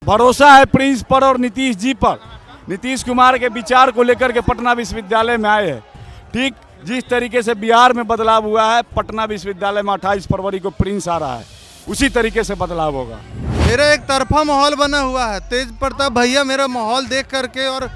भरोसा है प्रिंस पर और नीतीश जी पर। नीतीश कुमार के विचार को लेकर के पटना विश्वविद्यालय में आए हैं। ठीक जिस तरीके से बिहार में बदलाव हुआ है, पटना विश्वविद्यालय में 28 फरवरी को प्रिंस आ रहा है, उसी तरीके से बदलाव होगा। मेरा एक तरफा माहौल बना हुआ है। तेज प्रताप भैया मेरा माहौल देख करके और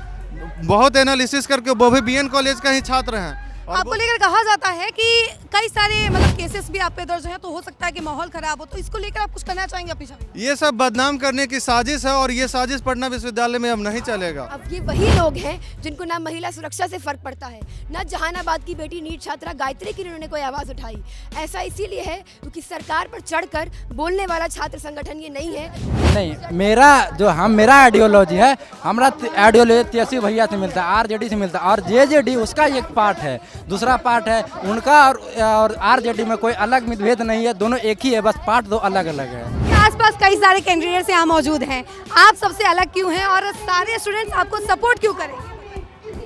बहुत एनालिसिस करके, वो भी बीएन कॉलेज का ही छात्र हैं। आपको लेकर कहा जाता है कि कई सारे मतलब केसेस भी आप पे दर्ज हैं, तो हो सकता है कि माहौल खराब हो, तो इसको लेकर आप कुछ कहना चाहेंगे अपनी छवि? ये सब बदनाम करने की साजिश है और ये साजिश पटना विश्वविद्यालय में अब नहीं चलेगा। अब ये वही लोग हैं जिनको ना महिला सुरक्षा से फर्क पड़ता है, ना जहानाबाद की बेटी नीट छात्रा गायत्री की उन्होंने कोई आवाज उठाई। ऐसा इसीलिए है क्योंकि सरकार पर चढ़कर बोलने वाला छात्र संगठन ये नहीं है। नहीं, मेरा आइडियोलॉजी है, हमारा आइडियोलॉजी तेजस्वी भैया से मिलता है, आरजेडी से मिलता है, और जेजेडी उसका एक पार्ट है, दूसरा पार्ट है उनका, और आरजेडी में कोई अलग मतभेद नहीं है, दोनों एक ही है, बस पार्ट दो अलग अलग है। आसपास कई सारे कैंडिडेट्स यहाँ मौजूद हैं, आप सबसे अलग क्यों हैं और सारे स्टूडेंट्स आपको सपोर्ट क्यों करेंगे?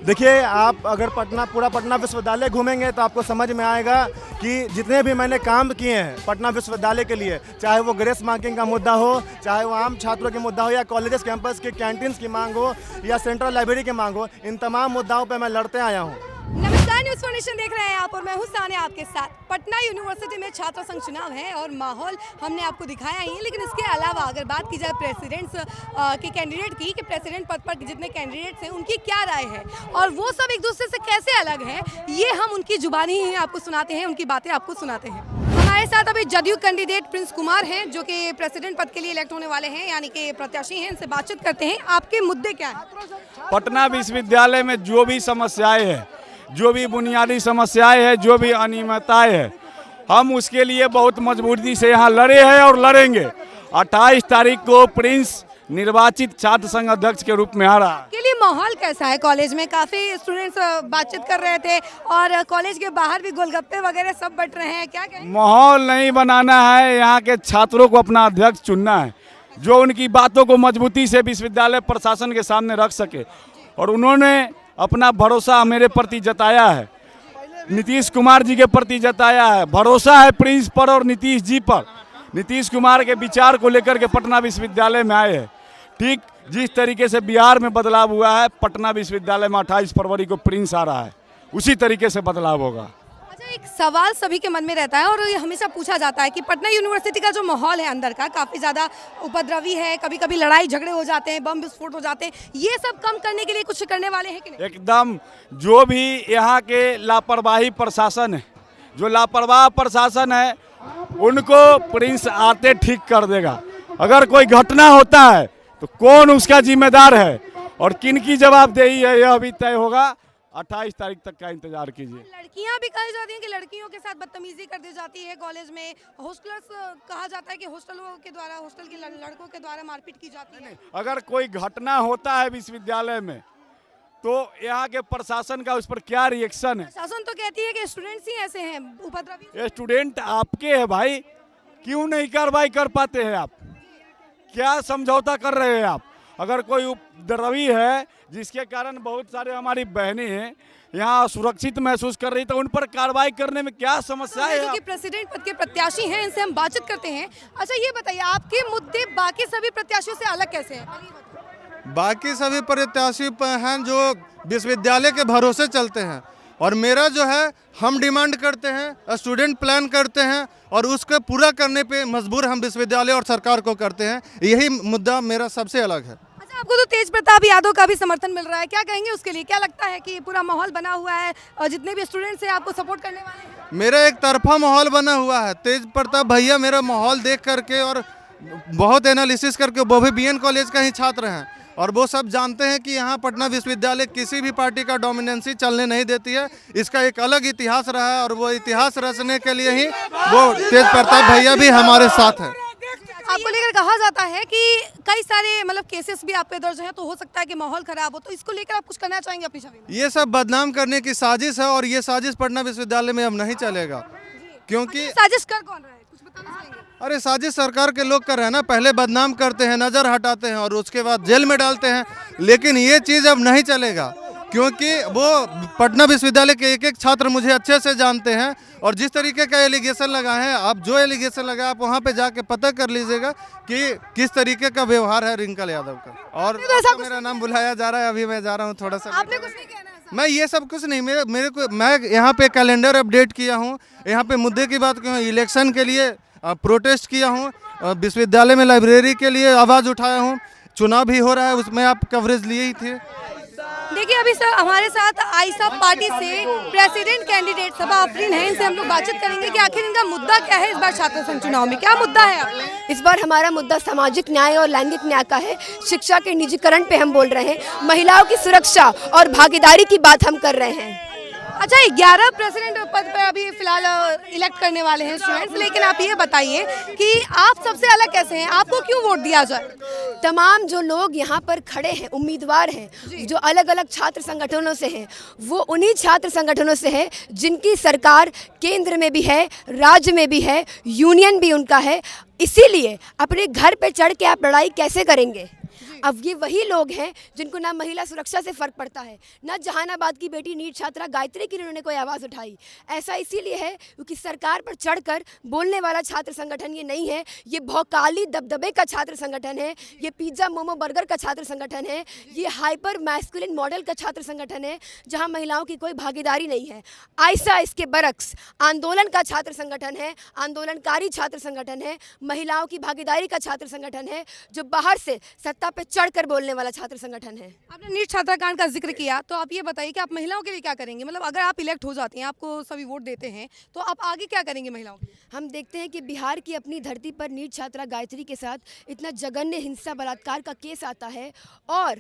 देखिए, आप अगर पूरा पटना विश्वविद्यालय घूमेंगे तो आपको समझ में आएगा कि जितने भी मैंने काम किए हैं पटना विश्वविद्यालय के लिए, चाहे वो ग्रेस मार्किंग का मुद्दा हो, चाहे वो आम छात्रों के मुद्दा हो, या कॉलेजेस कैंपस के कैंटीन्स की मांग हो, या सेंट्रल लाइब्रेरी की मांग हो, इन तमाम मुद्दाओं पर मैं लड़ते आया हूँ। नमस्कार, न्यूज़ फॉर नेशन देख रहे हैं आप और मैं हूं सानिया आपके साथ। पटना यूनिवर्सिटी में छात्र संघ चुनाव है और माहौल हमने आपको दिखाया ही है, लेकिन इसके अलावा अगर बात की जाए प्रेसिडेंट्स के कैंडिडेट की, कि प्रेसिडेंट पद पर जितने कैंडिडेट्स हैं उनकी क्या राय है और वो सब एक दूसरे से कैसे अलग हैं, ये हम उनकी जुबानी ही आपको सुनाते हैं, उनकी बातें आपको सुनाते हैं। हमारे साथ अभी जदयू कैंडिडेट प्रिंस कुमार हैं, जो कि प्रेसिडेंट पद के लिए इलेक्ट होने वाले हैं, यानी कि प्रत्याशी हैं। इनसे बातचीत करते हैं। आपके मुद्दे क्या हैं? पटना विश्वविद्यालय में जो भी समस्याएं हैं, जो भी बुनियादी समस्याएं हैं, जो भी अनियमितताएं हैं, हम उसके लिए बहुत मजबूती से यहाँ लड़े हैं और लड़ेंगे। 28 तारीख को प्रिंस निर्वाचित छात्र संघ अध्यक्ष के रूप में आ रहा है। के लिए माहौल कैसा है कॉलेज में? काफी स्टूडेंट्स बातचीत कर रहे थे और कॉलेज के बाहर भी गोलगप्पे वगैरह सब बट रहे हैं, क्या कहें? माहौल नहीं बनाना है, यहाँ के छात्रों को अपना अध्यक्ष चुनना है, जो उनकी बातों को मजबूती से विश्वविद्यालय प्रशासन के सामने रख सके। और उन्होंने अपना भरोसा मेरे प्रति जताया है, नीतीश कुमार जी के प्रति जताया है। भरोसा है प्रिंस पर और नीतीश जी पर। नीतीश कुमार के विचार को लेकर के पटना विश्वविद्यालय में आए हैं। ठीक जिस तरीके से बिहार में बदलाव हुआ है, पटना विश्वविद्यालय में 28 फरवरी को प्रिंस आ रहा है, उसी तरीके से बदलाव होगा। अच्छा, एक सवाल सभी के मन में रहता है और ये हमेशा पूछा जाता है कि पटना यूनिवर्सिटी का जो माहौल है अंदर का काफ़ी ज़्यादा उपद्रवी है, कभी कभी लड़ाई झगड़े हो जाते हैं, बम विस्फोट हो जाते हैं, ये सब कम करने के लिए कुछ करने वाले हैं कि नहीं? एकदम, जो भी यहाँ के लापरवाही प्रशासन है, जो लापरवाह प्रशासन है, उनको प्रिंस आते ठीक कर देगा। अगर कोई घटना होता है तो कौन उसका जिम्मेदार है और किन की जवाबदेही है, यह अभी तय होगा। 28 तारीख तक का इंतजार कीजिए। लड़कियां भी कही जाती हैं कि लड़कियों के साथ बदतमीजी कर दी जाती है कॉलेज में। हॉस्टलर्स कहा जाता है कि हॉस्टल के लड़कों के द्वारा मारपीट की जाती है। अगर कोई घटना होता है विश्वविद्यालय में तो यहाँ के प्रशासन का उस पर क्या रिएक्शन है? प्रशासन तो कहती है कि स्टूडेंट्स ही ऐसे हैं उपद्रवी। स्टूडेंट आपके हैं भाई, क्यों नहीं कार्रवाई कर पाते हैं आप? क्या समझौता कर रहे हैं आप? अगर कोई उपद्रवी है जिसके कारण बहुत सारे हमारी बहनें हैं यहाँ सुरक्षित महसूस कर रही, तो उन पर कार्रवाई करने में क्या समस्या है? क्योंकि प्रेसिडेंट पद के प्रत्याशी हैं, इनसे हम बातचीत करते हैं। अच्छा, ये बताइए, आपके मुद्दे बाकी सभी प्रत्याशियों से अलग कैसे हैं? बाकी सभी प्रत्याशी हैं जो विश्वविद्यालय के भरोसे चलते हैं, और मेरा जो है, हम डिमांड करते हैं, स्टूडेंट प्लान करते हैं और उसके पूरा करने पे मजबूर हम विश्वविद्यालय और सरकार को करते हैं। यही मुद्दा मेरा सबसे अलग है। अच्छा, आपको तो तेज प्रताप यादव का भी समर्थन मिल रहा है, क्या कहेंगे उसके लिए? क्या लगता है कि पूरा माहौल बना हुआ है और जितने भी स्टूडेंट्स हैं आपको सपोर्ट करने वाले हैं? मेरा एक तरफा माहौल बना हुआ है। तेज प्रताप भैया मेरा माहौल देख करके और बहुत एनालिसिस करके, वो भी बीएन कॉलेज का ही छात्र हैं, और वो सब जानते हैं कि यहाँ पटना विश्वविद्यालय किसी भी पार्टी का डोमिनेंसी चलने नहीं देती है। इसका एक अलग इतिहास रहा है और वो इतिहास रचने के लिए ही वो तेज प्रताप भैया भी हमारे साथ हैं। आपको लेकर कहा जाता है कि कई सारे मतलब केसेस भी आप पे दर्ज हैं, तो हो सकता है कि माहौल खराब हो, तो इसको लेकर आप कुछ कहना चाहेंगे अपनी छवि? ये सब बदनाम करने की साजिश है और ये साजिश पटना विश्वविद्यालय में अब नहीं चलेगा, क्योंकि साजिश कर कौन रहा है, कुछ बताना चाहेंगे? अरे साजिश सरकार के लोग कर रहे हैं ना, पहले बदनाम करते हैं, नज़र हटाते हैं और उसके बाद जेल में डालते हैं, लेकिन ये चीज़ अब नहीं चलेगा, क्योंकि वो पटना विश्वविद्यालय के एक एक छात्र मुझे अच्छे से जानते हैं और जिस तरीके का एलिगेशन लगा है, आप जो एलिगेशन लगा आप वहाँ पे जाके पता कर लीजिएगा कि किस तरीके का व्यवहार है रिंकल यादव का। और ऐसा मेरा नाम बुलाया जा रहा है, अभी मैं जा रहा हूँ थोड़ा सा। आपने कुछ नहीं कहना है। मैं ये सब कुछ नहीं, मेरे को मैं यहाँ पे कैलेंडर अपडेट किया हूँ, यहाँ पे मुद्दे की बात की हूँ, इलेक्शन के लिए प्रोटेस्ट किया हूँ, विश्वविद्यालय में लाइब्रेरी के लिए आवाज़ उठाया हूँ, चुनाव भी हो रहा है उसमें आप कवरेज लिए ही थे। देखिए अभी सर हमारे साथ आईसा पार्टी से प्रेसिडेंट कैंडिडेट सबा आफरीन है, इनसे हम लोग बातचीत करेंगे कि आखिर इनका मुद्दा क्या है इस बार छात्र संघ चुनाव में, क्या मुद्दा है आपका? इस बार हमारा मुद्दा सामाजिक न्याय और लैंगिक न्याय का है। शिक्षा के निजीकरण पे हम बोल रहे हैं, महिलाओं की सुरक्षा और भागीदारी की बात हम कर रहे हैं। अच्छा 11 प्रेसिडेंट पद पर अभी फिलहाल इलेक्ट करने वाले हैं स्टूडेंट्स, लेकिन आप ये बताइए कि आप सबसे अलग कैसे हैं, आपको क्यों वोट दिया जाए? तमाम जो लोग यहाँ पर खड़े हैं, उम्मीदवार हैं जो अलग अलग छात्र संगठनों से हैं, वो उन्हीं छात्र संगठनों से हैं जिनकी सरकार केंद्र में भी है, राज्य में भी है, यूनियन भी उनका है। इसीलिए अपने घर पे चढ़ के आप लड़ाई कैसे करेंगे? अब ये वही लोग हैं जिनको ना महिला सुरक्षा से फर्क पड़ता है, ना जहानाबाद की बेटी नीट छात्रा गायत्री की उन्होंने कोई आवाज़ उठाई। ऐसा इसीलिए है क्योंकि सरकार पर चढ़कर बोलने वाला छात्र संगठन ये नहीं है, ये भौकाली दबदबे का छात्र संगठन है, ये पिज्ज़ा मोमो बर्गर का छात्र संगठन है, ये हाइपर मैस्कुलिन मॉडल का छात्र संगठन है जहाँ महिलाओं की कोई भागीदारी नहीं है। आइसा इसके बरक्स आंदोलन का छात्र संगठन है, आंदोलनकारी छात्र संगठन है, महिलाओं की भागीदारी का छात्र संगठन है, जो बाहर से सत्ता पे चढ़कर बोलने वाला छात्र संगठन है। आपने नीट छात्राकांड का जिक्र किया, तो आप ये बताइए कि आप महिलाओं के लिए क्या करेंगे? मतलब अगर आप इलेक्ट हो जाती हैं, आपको सभी वोट देते हैं, तो आप आगे क्या करेंगे महिलाओं के लिए? हम देखते हैं कि बिहार की अपनी धरती पर नीट छात्रा गायत्री के साथ इतना जघन्य हिंसा बलात्कार का केस आता है और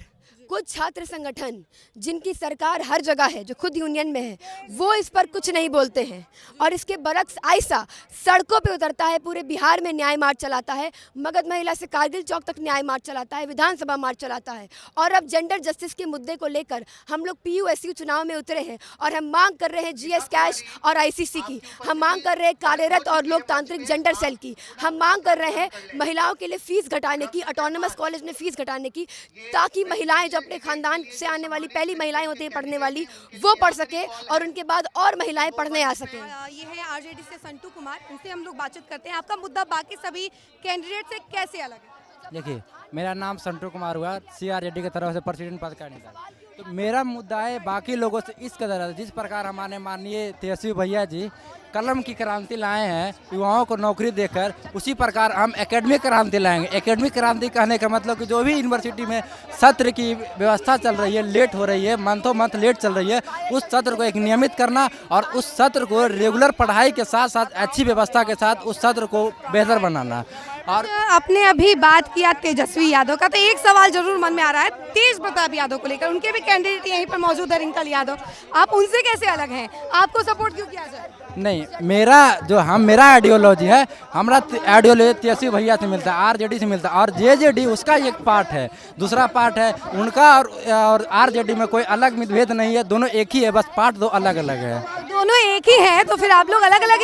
कुछ छात्र संगठन जिनकी सरकार हर जगह है, जो खुद यूनियन में है, वो इस पर कुछ नहीं बोलते हैं। और इसके बरक्स आइसा सड़कों पे उतरता है, पूरे बिहार में न्याय मार्च चलाता है, मगध महिला से कारगिल चौक तक न्याय मार्च चलाता है, विधानसभा मार्च चलाता है। और अब जेंडर जस्टिस के मुद्दे को लेकर हम लोग PUSU चुनाव में उतरे हैं और हम मांग कर रहे हैं GS कैश और ICC की, हम मांग कर रहे हैं कार्यरत और लोकतांत्रिक जेंडर सेल की, हम मांग कर रहे हैं महिलाओं के लिए फीस घटाने की, ऑटोनमस कॉलेज में फीस घटाने की, ताकि महिलाएं जो अपने खानदान से आने वाली पहली महिलाएं होती हैं पढ़ने वाली, वो पढ़ सके और उनके बाद और महिलाएं पढ़ने आ सकें। ये है RJD से संटू कुमार, इनसे हम लोग बातचीत करते हैं। आपका मुद्दा बाकी सभी कैंडिडेट से कैसे अलग है? देखिए, मेरा नाम संटू कुमार हुआ, CRJD की तरफ से प्रेसिडेंट पद का निकाला। तो मेरा मुद्दा है बाकी लोगों से इस कदर है, जिस प्रकार हमारे माननीय तेजस्वी भैया जी कलम की क्रांति लाए हैं युवाओं को नौकरी देकर, उसी प्रकार हम एकेडमिक क्रांति लाएंगे। एकेडमिक क्रांति कहने का मतलब कि जो भी यूनिवर्सिटी में सत्र की व्यवस्था चल रही है, लेट हो रही है, मंथों मंथ लेट चल रही है, उस सत्र को एक नियमित करना और उस सत्र को रेगुलर पढ़ाई के साथ साथ अच्छी व्यवस्था के साथ उस सत्र को बेहतर बनाना। और आपने अभी बात किया तेजस्वी यादव का, तो एक सवाल जरूर मन में आ रहा है तेज प्रताप यादव को लेकर। उनके भी कैंडिडेट यहीं पर मौजूद है, रिंकल यादव, आप उनसे कैसे अलग हैं? आपको सपोर्ट क्यों किया जाए? नहीं, मेरा आइडियोलॉजी है, हमारा आइडियोलॉजी तेजस्वी भैया से मिलता है, RJD से मिलता है, और JJD उसका एक पार्ट है, दूसरा पार्ट है उनका, और RJD में कोई अलग भेद नहीं है, दोनों एक ही है, बस पार्ट दो अलग अलग है। दोनों एक ही हैं, तो फिर आप लोग अलग अलग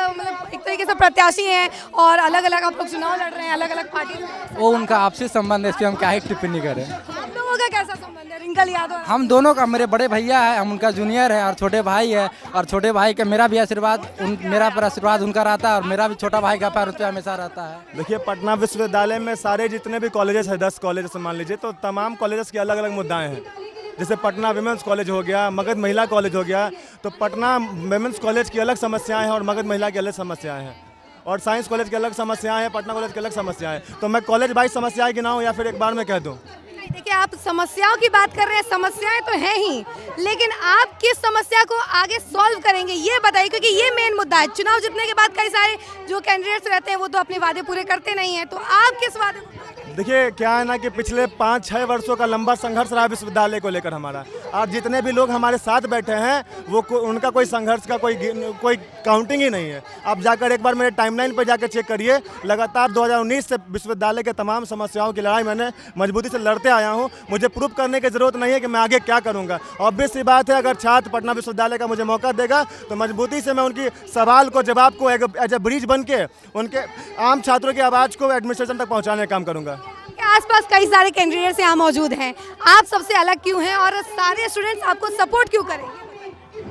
मतलब एक तरीके से प्रत्याशी हैं और अलग अलग आप लोग चुनाव लड़ रहे हैं, अलग अलग पार्टी में। वो उनका आपसी संबंध है, इस पर हम क्या ही टिप्पणी करें। आप लोगों का कैसा संबंध है रिंकल यादव? हम दोनों का, मेरे बड़े भैया है, हम उनका जूनियर है, और छोटे भाई है, और छोटे भाई का मेरा भी आशीर्वाद, मेरा पर आशीर्वाद उनका रहता है, और मेरा भी छोटा भाई का पैर उस पर हमेशा रहता है। देखिए, पटना विश्वविद्यालय में सारे जितने भी कॉलेजेस हैं, 10 कॉलेज से मान लीजिए, तो तमाम कॉलेजेस के अलग अलग मुद्दाएं हैं। जैसे पटना विमेंस कॉलेज हो गया, मगध महिला कॉलेज हो गया, तो पटना विमेंस कॉलेज की अलग समस्याएं हैं और मगध महिला की अलग समस्याएं हैं, और साइंस कॉलेज की अलग समस्याएं हैं, पटना कॉलेज की अलग समस्याएं हैं। तो मैं कॉलेज वाइज समस्याएं गिनाऊं या फिर एक बार में कह दूं? देखिए, आप समस्याओं की बात कर रहे हैं, समस्याएं तो हैं ही, लेकिन आप किस समस्या को आगे सॉल्व करेंगे ये बताइए, क्योंकि ये मेन मुद्दा है। चुनाव जीतने के बाद कई सारे जो कैंडिडेट्स रहते हैं वो तो अपने वादे पूरे करते नहीं हैं, तो आप किस वादे को? देखिए, क्या है ना कि पिछले 5-6 वर्षों का लंबा संघर्ष रहा विश्वविद्यालय को लेकर हमारा, और जितने भी लोग हमारे साथ बैठे हैं वो उनका कोई संघर्ष का कोई काउंटिंग ही नहीं है। आप जाकर एक बार मेरे टाइमलाइन पर जाकर चेक करिए, लगातार 2019 से विश्वविद्यालय के तमाम समस्याओं की लड़ाई मैंने मजबूती से लड़ते आया हूँ। मुझे प्रूफ करने की जरूरत नहीं है कि मैं आगे क्या करूँगा। ऑब्वियस सी बात है, अगर छात्र पटना विश्वविद्यालय का मुझे मौका देगा तो मजबूती से मैं उनकी सवाल को, जवाब को एज ए ब्रिज बन के उनके आम छात्रों की आवाज़ को एडमिनिस्ट्रेशन तक पहुँचाने का काम करूँगा। आसपास कई सारे कैंडिडेट्स यहाँ मौजूद हैं, आप सबसे अलग क्यों हैं और सारे स्टूडेंट्स आपको सपोर्ट क्यों करेंगे?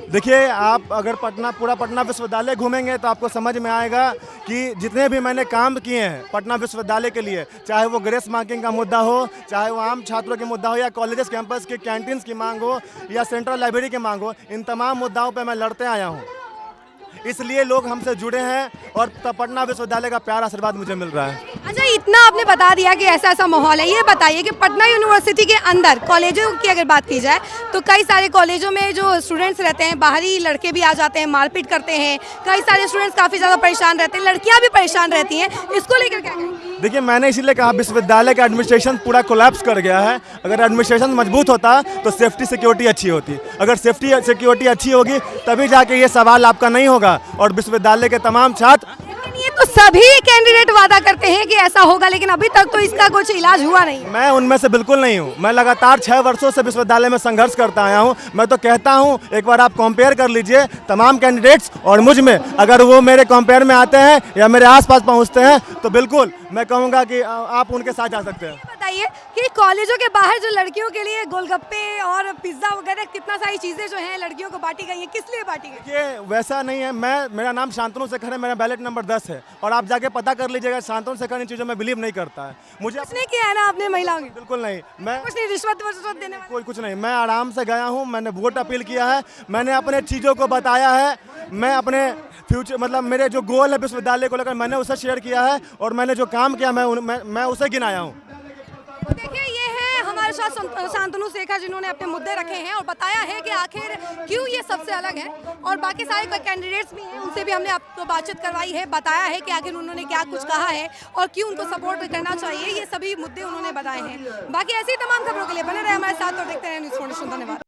देखिए, आप अगर पूरा पटना विश्वविद्यालय घूमेंगे तो आपको समझ में आएगा कि जितने भी मैंने काम किए हैं पटना विश्वविद्यालय के लिए, चाहे वो ग्रेस मार्किंग का मुद्दा हो, चाहे वो आम छात्रों के मुद्दा हो, या कॉलेजेस कैंपस के कैंटीन्स की मांग हो, या सेंट्रल लाइब्रेरी की मांग हो, इन तमाम मुद्दाओं पर मैं लड़ते आया हूँ। इसलिए लोग हमसे जुड़े हैं और पटना विश्वविद्यालय का प्यार आशीर्वाद मुझे मिल रहा है। अच्छा, इतना आपने बता दिया कि ऐसा ऐसा माहौल है, ये बताइए कि पटना यूनिवर्सिटी के अंदर कॉलेजों की अगर बात की जाए तो कई सारे कॉलेजों में जो स्टूडेंट्स रहते हैं, बाहरी लड़के भी आ जाते हैं, मारपीट करते हैं, कई सारे स्टूडेंट्स काफ़ी ज़्यादा परेशान रहते हैं, लड़कियां भी परेशान रहती हैं, इसको लेकर क्या कहेंगे? देखिए, मैंने इसीलिए कहा विश्वविद्यालय का एडमिनिस्ट्रेशन पूरा कोलैप्स कर गया है। अगर एडमिनिस्ट्रेशन मजबूत होता तो सेफ्टी सिक्योरिटी अच्छी होती। अगर सेफ्टी सिक्योरिटी अच्छी होगी तभी जाके ये सवाल आपका नहीं होगा और विश्वविद्यालय के तमाम छात्र। ये तो सभी कैंडिडेट वादा करते हैं कि ऐसा होगा, लेकिन अभी तक तो इसका कुछ इलाज हुआ नहीं। मैं उनमें से बिल्कुल नहीं हूँ। मैं लगातार 6 वर्षों से विश्वविद्यालय में संघर्ष करता आया हूँ। मैं तो कहता हूँ एक बार आप कंपेयर कर लीजिए तमाम कैंडिडेट्स और मुझ में। अगर वो मेरे कंपेयर में आते हैं या मेरे आसपास पहुँचते हैं तो बिल्कुल मैं कहूँगा कि आप उनके साथ जा सकते हैं। बताइए कि कॉलेजों के बाहर जो लड़कियों के लिए गोलगप्पे और पिज्ज़ा वगैरह कितना सारी चीज़ें जो हैं लड़कियों को बांटी गई हैं, किस लिए बांटी गई? ये वैसा नहीं है। मेरा नाम शांतनु शेखर है, मेरा बैलेट नंबर 10 है और आप जाके पता कर लीजिएगा। शांतनु शेखर इन चीज़ों में बिलीव नहीं करता है। मुझे कुछ नहीं किया है ना आपने महिलाओं की? बिल्कुल नहीं। मैं कुछ नहीं, रिश्वत देने वाला? कोई कुछ नहीं। मैं आराम से गया हूँ, मैंने वोट अपील किया है, मैंने अपने चीज़ों को बताया है, मैं अपने फ्यूचर मतलब मेरे जो गोल है विश्वविद्यालय को लेकर मैंने उसे शेयर किया है और मैंने जो काम किया मैं उसे गिनाया हूँ। तो देखिए, ये है हमारे साथ शांतनु शेखर जिन्होंने अपने मुद्दे रखे हैं और बताया है कि आखिर क्यों ये सबसे अलग है। और बाकी सारे कैंडिडेट्स भी हैं, उनसे भी हमने आपको बातचीत करवाई है, बताया है कि आखिर उन्होंने क्या कुछ कहा है और क्यों उनको सपोर्ट करना चाहिए, ये सभी मुद्दे उन्होंने बताए हैं। बाकी ऐसी तमाम खबरों के लिए बने रहे हमारे साथ और देखते रहे न्यूज़ 24। धन्यवाद।